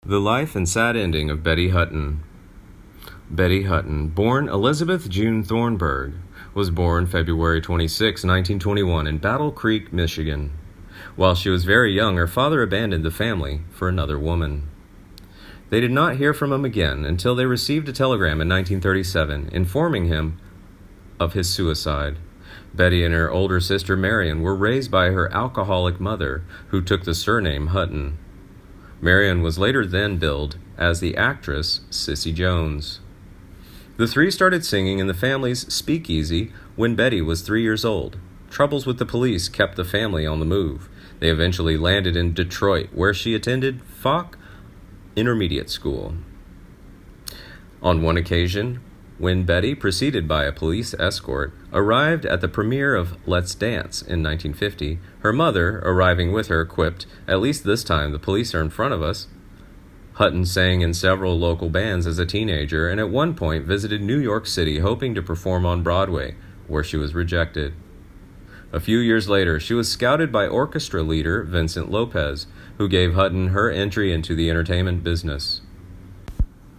The Life and Sad Ending of Betty Hutton. Betty Hutton, born Elizabeth June Thornburg, was born February 26, 1921 in Battle Creek, Michigan. While she was very young, her father abandoned the family for another woman. They did not hear from him again until they received a telegram in 1937 informing him of his suicide. Betty and her older sister Marion were raised by her alcoholic mother, who took the surname Hutton. Marion was later then billed as the actress Cissy Jones. The three started singing in the family's speakeasy when Betty was 3 years old. Troubles with the police kept the family on the move. They eventually landed in Detroit, where she attended Falk Intermediate School. On one occasion, when Betty, preceded by a police escort, arrived at the premiere of Let's Dance in 1950, her mother, arriving with her, quipped, "At least this time the police are in front of us." Hutton sang in several local bands as a teenager and at one point visited New York City hoping to perform on Broadway, where she was rejected. A few years later, she was scouted by orchestra leader Vincent Lopez, who gave Hutton her entry into the entertainment business.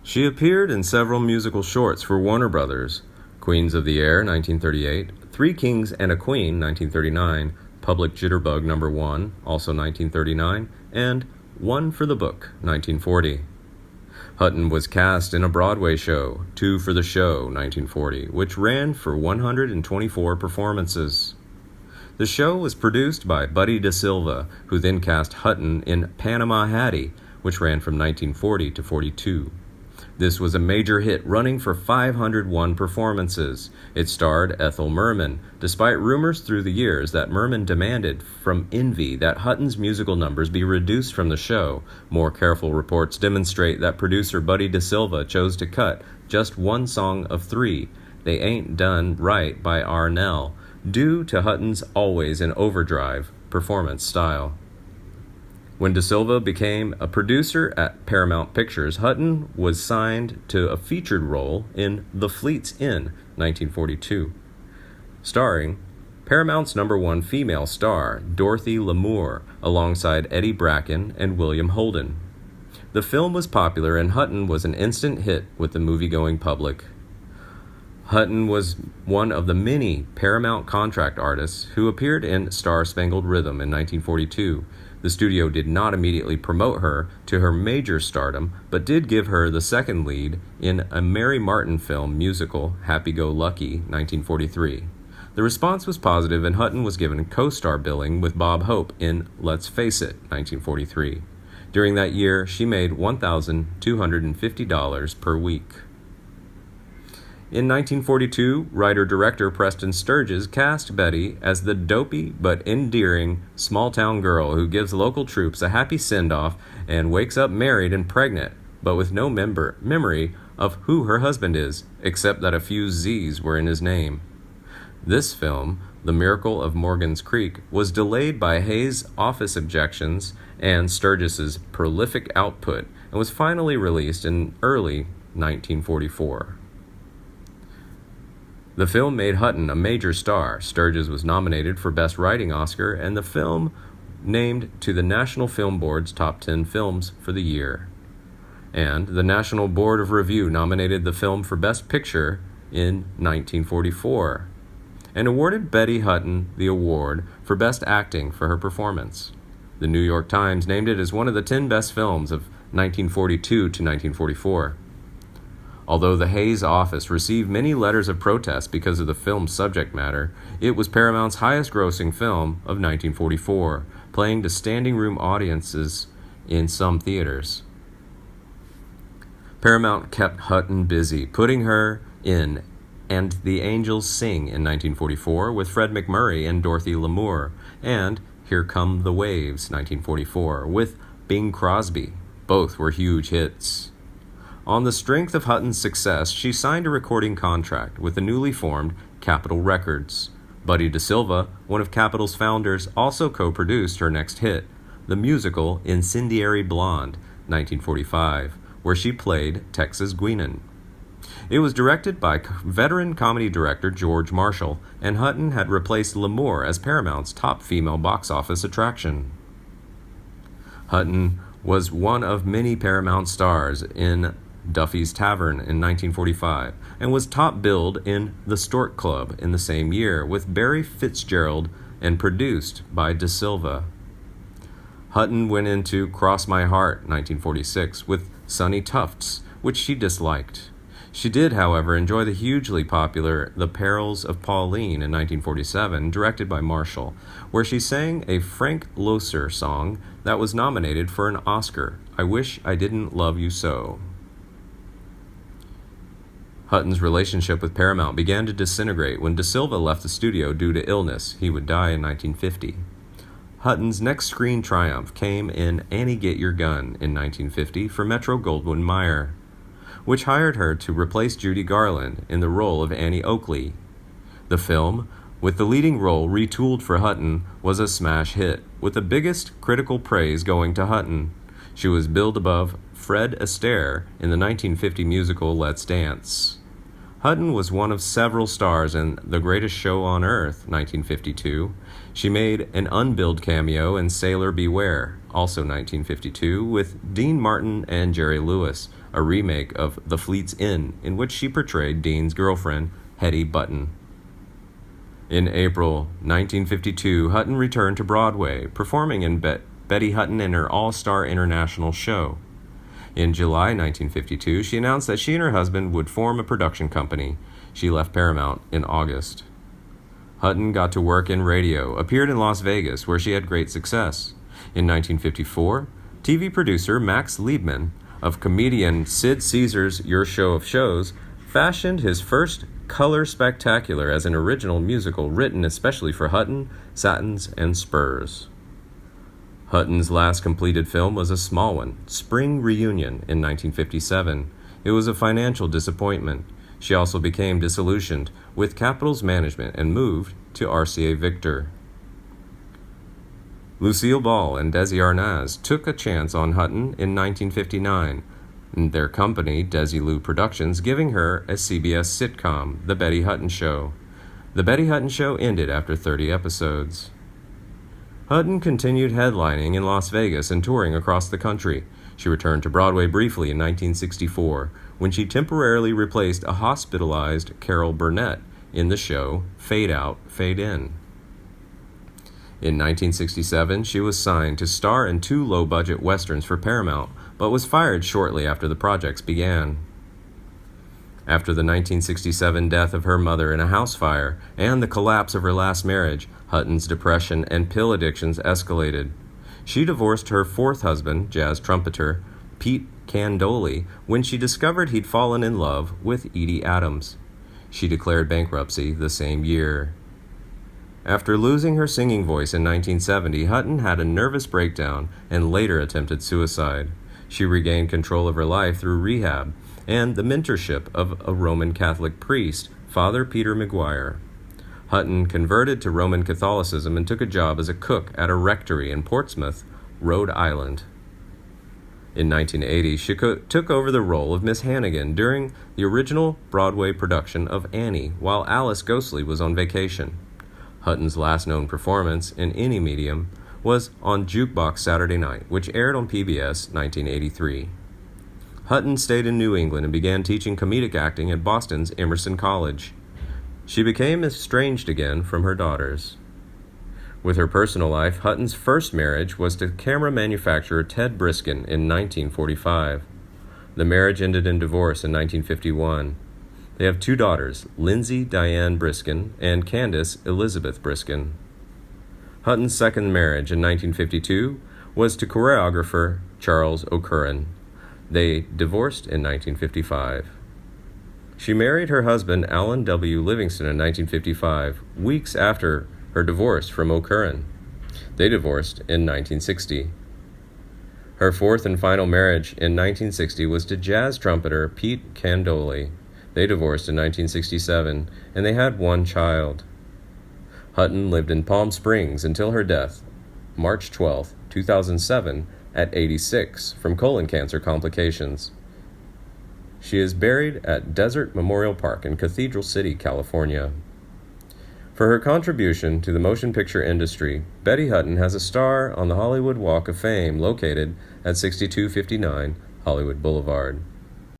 She appeared in several musical shorts for Warner Brothers: Queens of the Air, 1938, Three Kings and a Queen, 1939, Public Jitterbug No. 1, also 1939, and One for the Book, 1940. Hutton was cast in a Broadway show, Two for the Show, 1940, which ran for 124 performances. The show was produced by Buddy DeSilva, who then cast Hutton in Panama Hattie, which ran from 1940 to 42. This was a major hit, running for 501 performances. It starred Ethel Merman, despite rumors through the years that Merman demanded from Envy that Hutton's musical numbers be reduced from the show. More careful reports demonstrate that producer Buddy DeSilva chose to cut just one song of three, They Ain't Done Right by Arnell, due to Hutton's always in overdrive performance style. When DeSilva became a producer at Paramount Pictures, Hutton was signed to a featured role in The Fleet's Inn, 1942, starring Paramount's #1 female star, Dorothy Lamour, alongside Eddie Bracken and William Holden. The film was popular and Hutton was an instant hit with the movie-going public. Hutton was one of the many Paramount contract artists who appeared in Star Spangled Rhythm in 1942. The studio did not immediately promote her to her major stardom, but did give her the second lead in a Mary Martin film musical, Happy Go Lucky, 1943. The response was positive, and Hutton was given co-star billing with Bob Hope in Let's Face It, 1943. During that year, she made $1,250 per week. In 1942, writer-director Preston Sturges cast Betty as the dopey but endearing small-town girl who gives local troops a happy send-off and wakes up married and pregnant, but with no memory of who her husband is, except that a few Z's were in his name. This film, The Miracle of Morgan's Creek, was delayed by Hayes' office objections and Sturges's prolific output, and was finally released in early 1944. The film made Hutton a major star. Sturges was nominated for Best Writing Oscar, and the film named to the National Film Board's Top 10 Films for the year. And the National Board of Review nominated the film for Best Picture in 1944, and awarded Betty Hutton the award for Best Acting for her performance. The New York Times named it as one of the 10 best films of 1942 to 1944. Although the Hayes office received many letters of protest because of the film's subject matter, it was Paramount's highest-grossing film of 1944, playing to standing room audiences in some theaters. Paramount kept Hutton busy, putting her in And the Angels Sing in 1944 with Fred MacMurray and Dorothy Lamour, and Here Come the Waves, 1944, with Bing Crosby. Both were huge hits. On the strength of Hutton's success, she signed a recording contract with the newly formed Capitol Records. Buddy DeSilva, one of Capitol's founders, also co-produced her next hit, the musical Incendiary Blonde, 1945, where she played Texas Guinan. It was directed by veteran comedy director George Marshall, and Hutton had replaced Lamour as Paramount's top female box office attraction. Hutton was one of many Paramount stars in Duffy's Tavern in 1945 and was top billed in The Stork Club in the same year with Barry Fitzgerald and produced by De Silva. Hutton went into Cross My Heart 1946 with Sonny Tufts, which she disliked. She did, however, enjoy the hugely popular The Perils of Pauline in 1947, directed by Marshall, where she sang a Frank Loesser song that was nominated for an Oscar, I Wish I Didn't Love You So. Hutton's relationship with Paramount began to disintegrate when De Silva left the studio due to illness. He would die in 1950. Hutton's next screen triumph came in Annie Get Your Gun in 1950 for Metro-Goldwyn-Mayer, which hired her to replace Judy Garland in the role of Annie Oakley. The film, with the leading role retooled for Hutton, was a smash hit, with the biggest critical praise going to Hutton. She was billed above Fred Astaire in the 1950 musical Let's Dance. Hutton was one of several stars in The Greatest Show on Earth, 1952. She made an unbilled cameo in Sailor Beware, also 1952, with Dean Martin and Jerry Lewis, a remake of The Fleet's Inn, in which she portrayed Dean's girlfriend, Hetty Button. In April 1952, Hutton returned to Broadway, performing in Betty Hutton and Her All-Star International Show. In July 1952, she announced that she and her husband would form a production company. She left Paramount in August. Hutton got to work in radio, appeared in Las Vegas, where she had great success. In 1954, TV producer Max Liebman of comedian Sid Caesar's Your Show of Shows fashioned his first color spectacular as an original musical written especially for Hutton, Satins, and Spurs. Hutton's last completed film was a small one, Spring Reunion, in 1957. It was a financial disappointment. She also became disillusioned with Capitol's management and moved to RCA Victor. Lucille Ball and Desi Arnaz took a chance on Hutton in 1959, and their company, Desilu Productions, giving her a CBS sitcom, The Betty Hutton Show. The Betty Hutton Show ended after 30 episodes. Hutton continued headlining in Las Vegas and touring across the country. She returned to Broadway briefly in 1964, when she temporarily replaced a hospitalized Carol Burnett in the show Fade Out, Fade In. In 1967, she was signed to star in 2 low-budget westerns for Paramount, but was fired shortly after the projects began. After the 1967 death of her mother in a house fire and the collapse of her last marriage, Hutton's depression and pill addictions escalated. She divorced her 4th husband, jazz trumpeter Pete Candoli, when she discovered he'd fallen in love with Edie Adams. She declared bankruptcy the same year. After losing her singing voice in 1970, Hutton had a nervous breakdown and later attempted suicide. She regained control of her life through rehab and the mentorship of a Roman Catholic priest, Father Peter McGuire. Hutton converted to Roman Catholicism and took a job as a cook at a rectory in Portsmouth, Rhode Island. In 1980, she took over the role of Miss Hannigan during the original Broadway production of Annie, while Alice Ghostley was on vacation. Hutton's last known performance in any medium was on Jukebox Saturday Night, which aired on PBS 1983. Hutton stayed in New England and began teaching comedic acting at Boston's Emerson College. She became estranged again from her daughters. With her personal life, Hutton's first marriage was to camera manufacturer Ted Briskin in 1945. The marriage ended in divorce in 1951. They have 2 daughters, Lindsay Diane Briskin and Candace Elizabeth Briskin. Hutton's second marriage in 1952 was to choreographer Charles O'Curran. They divorced in 1955. She married her husband Alan W. Livingston in 1955, weeks after her divorce from O'Curran. They divorced in 1960. Her 4th and final marriage in 1960 was to jazz trumpeter Pete Candoli. They divorced in 1967, and they had 1 child. Hutton lived in Palm Springs until her death, March 12, 2007, at 86, from colon cancer complications. She is buried at Desert Memorial Park in Cathedral City, California. For her contribution to the motion picture industry, Betty Hutton has a star on the Hollywood Walk of Fame located at 6259 Hollywood Boulevard.